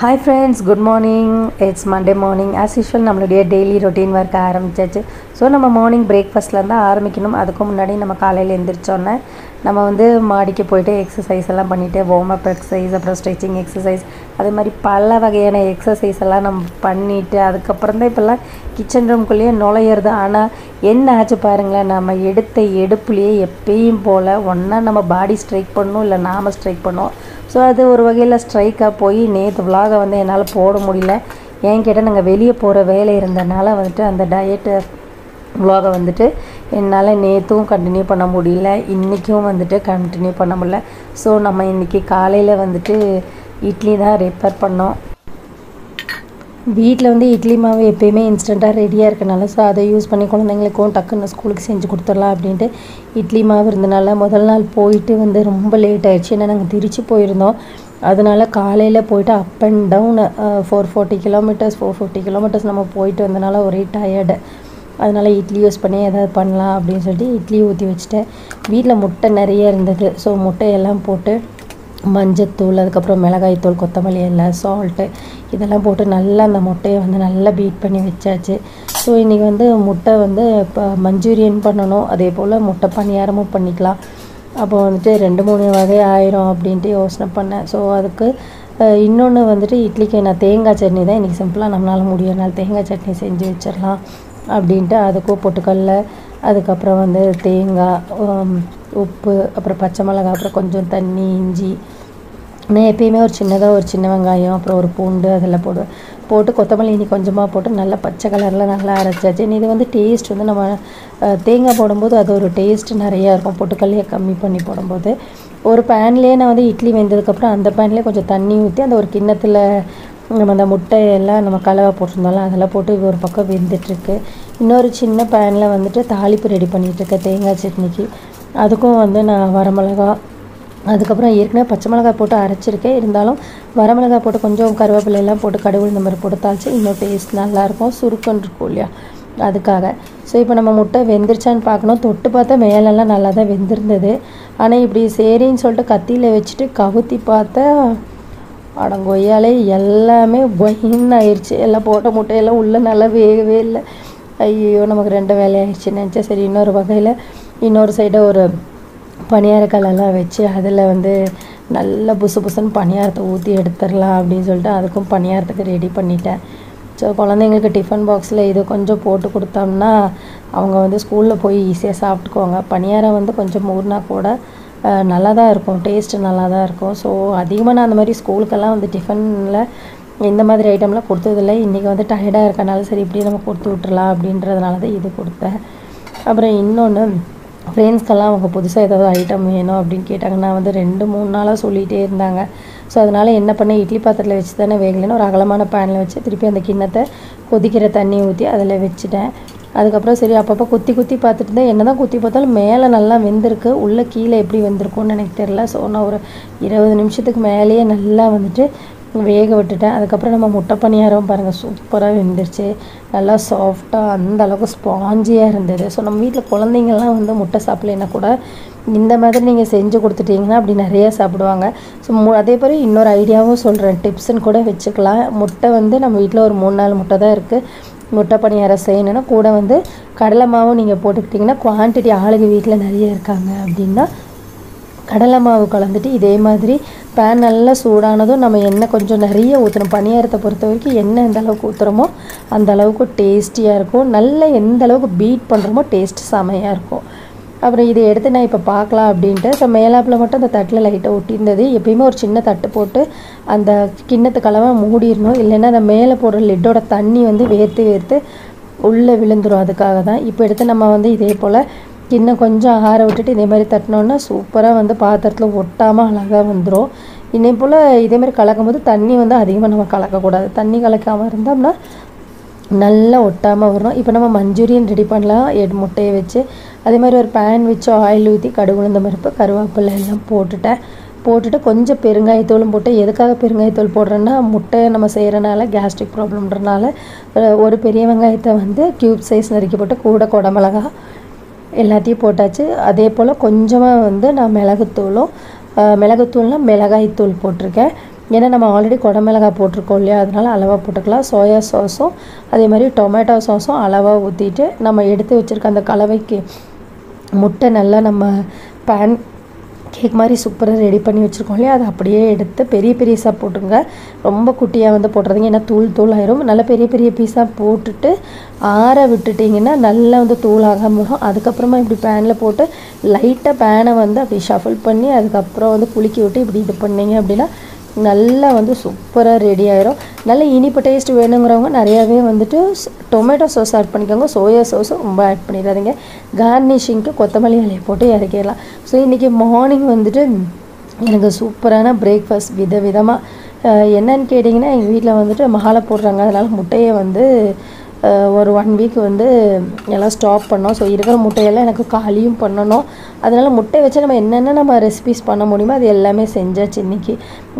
Hi friends, good morning. It's Monday morning. As usual, நம்மளுடைய daily routine work ஆரம்பிச்சாச்சு. So நம்ம morning பிரேக்ஃபாஸ்ட்லேருந்து ஆரம்பிக்கணும். அதுக்கு முன்னாடி நம்ம காலையில் எழுந்திரிச்சோன்னே நம்ம மாடிக்கு போய்ட்டு எக்ஸசைஸ் எல்லாம் பண்ணிவிட்டு வார்ம் அப் எக்ஸசைஸ், அப்புறம் ஸ்ட்ரெச்சிங் எக்ஸசைஸ், அதே மாதிரி பல வகையான எக்ஸசைஸ் எல்லாம் நம்ம பண்ணிவிட்டு அதுக்கப்புறம் தான் இப்போல்லாம் கிச்சன் ரூம்குள்ளேயே நுழையிறது. ஆனால் என்ன ஆச்சு பாருங்களேன், நம்ம எடுத்த எடுப்புலேயே எப்பயும் போல் ஒன்றா நம்ம பாடி ஸ்ட்ரைக் பண்ணணும், இல்லை நாம் ஸ்ட்ரைக் பண்ணோம். ஸோ அது ஒரு வகையில் ஸ்ட்ரைக்காக போய் நேற்று விலாகை என்னால் போட முடியல. ஏன் கேட்டால் நாங்கள் வெளியே போகிற வேலை இருந்ததுனால அந்த டயட்டு விலாகை என்னால் நேற்றும் கண்டினியூ பண்ண முடியல, இன்றைக்கும் கண்டினியூ பண்ண முடியல. ஸோ நம்ம இன்றைக்கி காலையில் இட்லி தான் ரிப்பேர் பண்ணோம். வீட்டில் இட்லி மாவு எப்போயுமே இன்ஸ்டண்ட்டாக ரெடியாக இருக்கனால ஸோ அதை யூஸ் பண்ணி குழந்தைங்களுக்கும் டக்குன்னு ஸ்கூலுக்கு செஞ்சு கொடுத்துடலாம் அப்படின்ட்டு இட்லி மாவு இருந்தனால முதல் நாள் போயிட்டு ரொம்ப லேட் ஆகிடுச்சு. ஏன்னா நாங்கள் திருச்சி போயிருந்தோம். அதனால் காலையில் போயிட்டு அப் அண்ட் டவுன் 450 கிலோமீட்டர்ஸ் நம்ம போயிட்டு வந்தனால ஒரே டயர்டு. அதனால் இட்லி யூஸ் பண்ணி எதாவது பண்ணலாம் அப்படின்னு சொல்லிட்டு இட்லி ஊற்றி வச்சுட்டேன். வீட்டில் முட்டை நிறைய இருந்தது. ஸோ முட்டையெல்லாம் போட்டு மஞ்சத்தூள், அதுக்கப்புறம் மிளகாய்த்தூள், கொத்தமல்லி எல்லாம், சால்ட்டு இதெல்லாம் போட்டு நல்லா அந்த முட்டையை நல்லா பீட் பண்ணி வச்சாச்சு. ஸோ இன்றைக்கி முட்டை இப்போ மஞ்சூரியன் பண்ணணும், அதே போல் முட்டை பணியாரமும் பண்ணிக்கலாம். அப்போ 2-3 வகை ஆயிரும் அப்படின்ட்டு யோசனை பண்ணேன். ஸோ அதுக்கு இன்னொன்று இட்லிக்கு நான் தேங்காய் சட்னி தான் இன்றைக்கி சிம்பிளாக நம்மளால் முடியறனால தேங்காய் சட்னி செஞ்சு வச்சிடலாம் அப்படின்ட்டு அதுக்கும் பொட்டுக்கடல, அதுக்கப்புறம் தேங்காய், உப்பு, அப்புறம் பச்சை மிளகாய், அப்புறம் கொஞ்சம் தண்ணி, இஞ்சி, நான் எப்பயுமே ஒரு சின்ன வெங்காயம், அப்புறம் ஒரு பூண்டு அதெல்லாம் போட்டு கொத்தமல்லி இனி கொஞ்சமாக போட்டு நல்லா பச்சை கலரில் நல்லா அரைச்சாச்சு. இது டேஸ்ட் நம்ம தேங்காய் போடும்போது அது ஒரு டேஸ்ட் நிறையா இருக்கும், பொட்டுக்கல்லையே கம்மி பண்ணி போடும்போது. ஒரு பேன்லேயே நான் இட்லி வெந்ததுக்கப்புறம் அந்த பேன்லேயே கொஞ்சம் தண்ணி ஊற்றி அந்த ஒரு கிண்ணத்தில் நம்ம அந்த முட்டையெல்லாம் நம்ம கலவை போட்டிருந்தோம்ல அதெல்லாம் போட்டு ஒரு பக்கம் வெந்துட்டுருக்கு. இன்னொரு சின்ன பேனில் தாளிப்பு ரெடி பண்ணிகிட்ருக்கேன் தேங்காய் சட்னிக்கு. அதுக்கும் நான் வரமிளகா, அதுக்கப்புறம் ஏற்கனவே பச்சை மிளகாய் போட்டு அரைச்சிருக்கேன், இருந்தாலும் வரமிளகாய் போட்டு கொஞ்சம் கருவேப்பிலையெல்லாம் போட்டு கடுகு இந்த மாதிரி போட்டு தாளித்து இன்னும் டேஸ்ட் நல்லாயிருக்கும், சுருக்கன்னு இருக்கும் இல்லையா, அதுக்காக. ஸோ இப்போ நம்ம முட்டை வெந்துருச்சான்னு பார்க்கணும். தொட்டு பார்த்தா மேலெல்லாம் நல்லா தான் வெந்திருந்தது. ஆனால் இப்படி சரின்னு சொல்லிட்டு கத்தியில் வச்சுட்டு கவுத்தி பார்த்தா அடங்கொய்யாலே எல்லாமே பொயின்னு ஆயிடுச்சு. எல்லாம் போட்ட முட்டையெல்லாம் உள்ளே நல்லா வேகவே இல்லை. ஐயோ நமக்கு 2 வேலை ஆயிடுச்சுன்னு நினச்சேன். சரி இன்னொரு வகையில் இன்னொரு சைடை ஒரு பணியாரக்கல்லாம் வச்சு அதில் நல்லா புசுன்னு பணியாரத்தை ஊற்றி எடுத்துடலாம் அப்படின்னு சொல்லிட்டு அதுக்கும் பணியாரத்துக்கு ரெடி பண்ணிட்டேன். ஸோ குழந்தைங்களுக்கு டிஃபன் பாக்ஸில் இது கொஞ்சம் போட்டு கொடுத்தோம்னா அவங்க ஸ்கூலில் போய் ஈஸியாக சாப்பிட்டுக்குவாங்க. பணியாரம் கொஞ்சம் ஊறினா கூட நல்லா தான் இருக்கும், டேஸ்ட்டு நல்லா தான் இருக்கும். ஸோ அதிகமாக நான் அந்த மாதிரி ஸ்கூலுக்கெல்லாம் டிஃபனில் இந்த மாதிரி ஐட்டம்லாம் கொடுத்ததில்லை. இன்றைக்கி டயர்டாக இருக்கனால சரி இப்படி நம்ம கொடுத்து விட்டுறலாம் அப்படின்றதுனால தான் இது கொடுத்தேன். அப்புறம் இன்னொன்று ஃப்ரெண்ட்ஸ்க்கெல்லாம் அவங்க புதுசாக ஏதாவது ஐட்டம் வேணும் அப்படின்னு கேட்டாங்க. நான் 2-3 நாளாக சொல்லிகிட்டே இருந்தாங்க. ஸோ அதனால் என்ன பண்ணேன், இட்லி பாத்திரத்தில் வச்சு தானே வேகலைன்னு ஒரு அகலமான பேனில் வச்சு திருப்பி அந்த கிண்ணத்தை கொதிக்கிற தண்ணி ஊற்றி அதில் வச்சுட்டேன். அதுக்கப்புறம் சரி அப்பப்போ குத்தி பார்த்துட்டு இருந்தேன். என்ன தான் குத்தி பார்த்தாலும் மேலே நல்லா வெந்திருக்கு, உள்ளே கீழே எப்படி வெந்திருக்கும்னு எனக்கு தெரில. ஸோ நான் ஒரு 20 நிமிஷத்துக்கு மேலேயே நல்லா வேக விட்டுட்டேன். அதுக்கப்புறம் நம்ம முட்டை பணியாரம் பாருங்கள் சூப்பராக வெந்துருச்சு, நல்லா சாஃப்டாக அந்த அளவுக்கு ஸ்பாஞ்சியாக இருந்தது. ஸோ நம்ம வீட்டில் குழந்தைங்கள்லாம் முட்டை சாப்பிட்லைன்னா கூட இந்த மாதிரி நீங்கள் செஞ்சு கொடுத்துட்டிங்கன்னா அப்படி நிறையா சாப்பிடுவாங்க. ஸோ அதே மாதிரி இன்னொரு ஐடியாவும் சொல்கிறேன், டிப்ஸுன்னு கூட வச்சுக்கலாம். முட்டை நம்ம வீட்டில் ஒரு 3-4 முட்டை தான் இருக்குது. முட்டை பணியாரம் செய்யணுன்னா கூட கடலை மாவும் நீங்கள் போட்டுக்கிட்டிங்கன்னா குவான்டிட்டி ஆளுங்க வீட்டில் நிறைய இருக்காங்க அப்படின்னா கடலை மாவு கலந்துட்டு இதே மாதிரி பேன் நல்லா சூடானதும் நம்ம எண்ணெய் கொஞ்சம் நிறைய ஊற்றணும். பணியாரத்தை பொறுத்த வரைக்கும் எண்ணெய் எந்த அளவுக்கு ஊற்றுறோமோ அந்த அளவுக்கு டேஸ்டியாக இருக்கும். நல்லா எந்த அளவுக்கு பீட் பண்ணுறோமோ டேஸ்ட் செமையாக இருக்கும். அப்புறம் இதை எடுத்து நான் இப்போ பார்க்கலாம் அப்படின்ட்டு ஸோ மேலாப்பில் மட்டும் அந்த தட்டில் லைட்டாக ஒட்டியிருந்தது. எப்பயுமே ஒரு சின்ன தட்டு போட்டு அந்த கிண்ணத்து கலவை மூடிடணும், இல்லைன்னா அந்த மேலே போடுற லிட்டோட தண்ணி வேர்த்து உள்ளே விழுந்துடும். அதுக்காக தான் இப்போ எடுத்து நம்ம இதே போல் கிண்ணம் கொஞ்சம் ஆற விட்டுட்டு இதே மாதிரி தட்டினோன்னா சூப்பராக பாத்திரத்தில் ஒட்டாமல் அழகாக வந்துடும். இதே போல் இதே மாதிரி கலக்கும் போது தண்ணி அதிகமாக நம்ம கலக்கக்கூடாது. தண்ணி கலக்காமல் இருந்தோம்னா நல்லா ஒட்டாமல் வரும். இப்போ நம்ம மஞ்சூரியன் ரெடி பண்ணலாம். முட்டையை வச்சு அதே மாதிரி ஒரு பேன் வச்சு ஆயில் ஊற்றி கடுகு, உளுந்த பருப்பு, கருவேப்பிலை எல்லாம் போட்டுட்டு கொஞ்சம் பெருங்காயத்தூளும் போட்டு, எதுக்காக பெருங்காயத்தூள் போடுறேன்னா முட்டை நம்ம செய்கிறனால கேஸ்ட்ரிக் ப்ராப்ளம்ன்றனால ஒரு பெரிய வெங்காயத்தை க்யூப் சைஸ் நறுக்கி போட்டு கூட குடமிளகா எல்லாத்தையும் போட்டாச்சு. அதே போல் கொஞ்சமாக நான் மிளகுத்தூள்னால் மிளகாய்த்தூள் போட்டிருக்கேன். ஏன்னா நம்ம ஆல்ரெடி குடமிளகாய் போட்டிருக்கோம் இல்லையா, அதனால் அளவாக போட்டுக்கலாம். சோயா சாஸும் அதே மாதிரி டொமேட்டோ சாஸும் அளவாக ஊற்றிட்டு நம்ம எடுத்து வச்சுருக்க அந்த கலவைக்கு முட்டை நல்லா நம்ம பேன் கேக் மாதிரி சூப்பராக ரெடி பண்ணி வச்சுருக்கோம் இல்லையா, அதை அப்படியே எடுத்து பெரிய பீஸாக போட்டுருங்க. ரொம்ப குட்டியாக வந்து போட்டுறதுங்க, ஏன்னா தூள் ஆயிரும். நல்லா பெரிய பீஸாக போட்டுட்டு ஆற விட்டுட்டிங்கன்னா நல்லா வந்து தூளாகாமல் வரும். அதுக்கப்புறமா இப்படி பேனில் போட்டு லைட்டாக பேனை வந்து அப்படி ஷஃபிள் பண்ணி அதுக்கப்புறம் வந்து குலுக்கி விட்டு இப்படி இது பண்ணிங்க அப்படின்னா நல்லா வந்து சூப்பராக ரெடி ஆயிரும். நல்ல இனிப்பு டேஸ்ட் வேணுங்கிறவங்க நிறையாவே வந்துட்டு டொமேட்டோ சாஸ் ஆட் பண்ணிக்கோங்க. சோயா சாஸும் ரொம்ப ஆட் பண்ணிடாதீங்க. கார்னிஷிங்க்கு கொத்தமல்லி இலையை போட்டு இறக்கிடலாம். ஸோ இன்றைக்கி மார்னிங் வந்துட்டு எனக்கு சூப்பரான பிரேக்ஃபாஸ்ட் விதவிதமாக என்னன்னு கேட்டிங்கன்னா, எங்கள் வீட்டில் வந்துட்டு மசாலா போடுறாங்க. அதனால் முட்டையை வந்து ஒரு 1 வீக் வந்து எல்லாம் ஸ்டாப் பண்ணோம். ஸோ இருக்கிற முட்டையெல்லாம் எனக்கு காலியும் பண்ணணும். அதனால் முட்டை வச்சு நம்ம ரெசிபிஸ் பண்ண முடியுமோ அது எல்லாமே செஞ்சாச்சு இன்றைக்கி.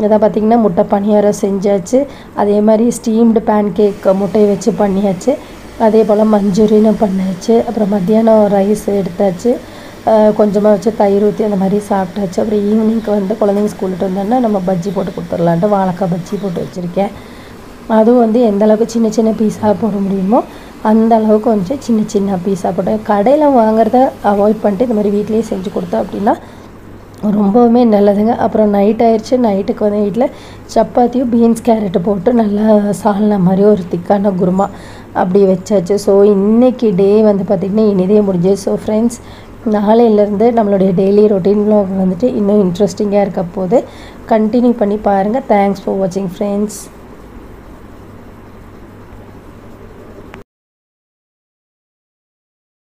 இதை பார்த்திங்கன்னா முட்டை பணியாரம் செஞ்சாச்சு. அதே மாதிரி ஸ்டீம்டு பேன் கேக் முட்டையை வச்சு பண்ணியாச்சு. அதே போல் மஞ்சூரியனும் பண்ணியாச்சு. அப்புறம் மத்தியானம் ரைஸ் எடுத்தாச்சு. கொஞ்சமாக வச்சு தயிர் ஊற்றி அந்த மாதிரி சாப்பிட்டாச்சு. அப்புறம் ஈவினிங்க்கு வந்து குழந்தைங்க ஸ்கூல்கிட்ட வந்தோன்னா நம்ம பஜ்ஜி போட்டு கொடுத்துடலான்ட்டு வாழைக்காய் பஜ்ஜி போட்டு வச்சுருக்கேன். அதுவும் வந்து எந்த அளவுக்கு சின்ன பீஸாக போட முடியுமோ அந்த அளவுக்கு வந்து சின்ன பீஸாக போட்டேன். கடையில் வாங்குறத அவாய்ட் பண்ணிட்டு இந்த மாதிரி வீட்டிலேயே செஞ்சு கொடுத்தோம் அப்படின்னா ரொம்பவுமே நல்லதுங்க. அப்புறம் நைட் ஆயிடுச்சு. நைட்டுக்கு வந்து வீட்டில் சப்பாத்தியும் பீன்ஸ் கேரட்டு போட்டு நல்லா சால்னா மாதிரி ஒரு திக்கான குருமா அப்படி வச்சாச்சு. ஸோ இன்றைக்கி டே வந்து பார்த்திங்கன்னா இனிதே முடிஞ்சது. ஸோ ஃப்ரெண்ட்ஸ், நாளையிலேருந்து நம்மளுடைய டெய்லி ரொட்டீன் vlog வந்துட்டு இன்னும் இன்ட்ரெஸ்டிங்காக இருக்க போது கண்டினியூ பண்ணி பாருங்கள். தேங்க்ஸ் ஃபார் வாட்சிங் ஃப்ரெண்ட்ஸ்.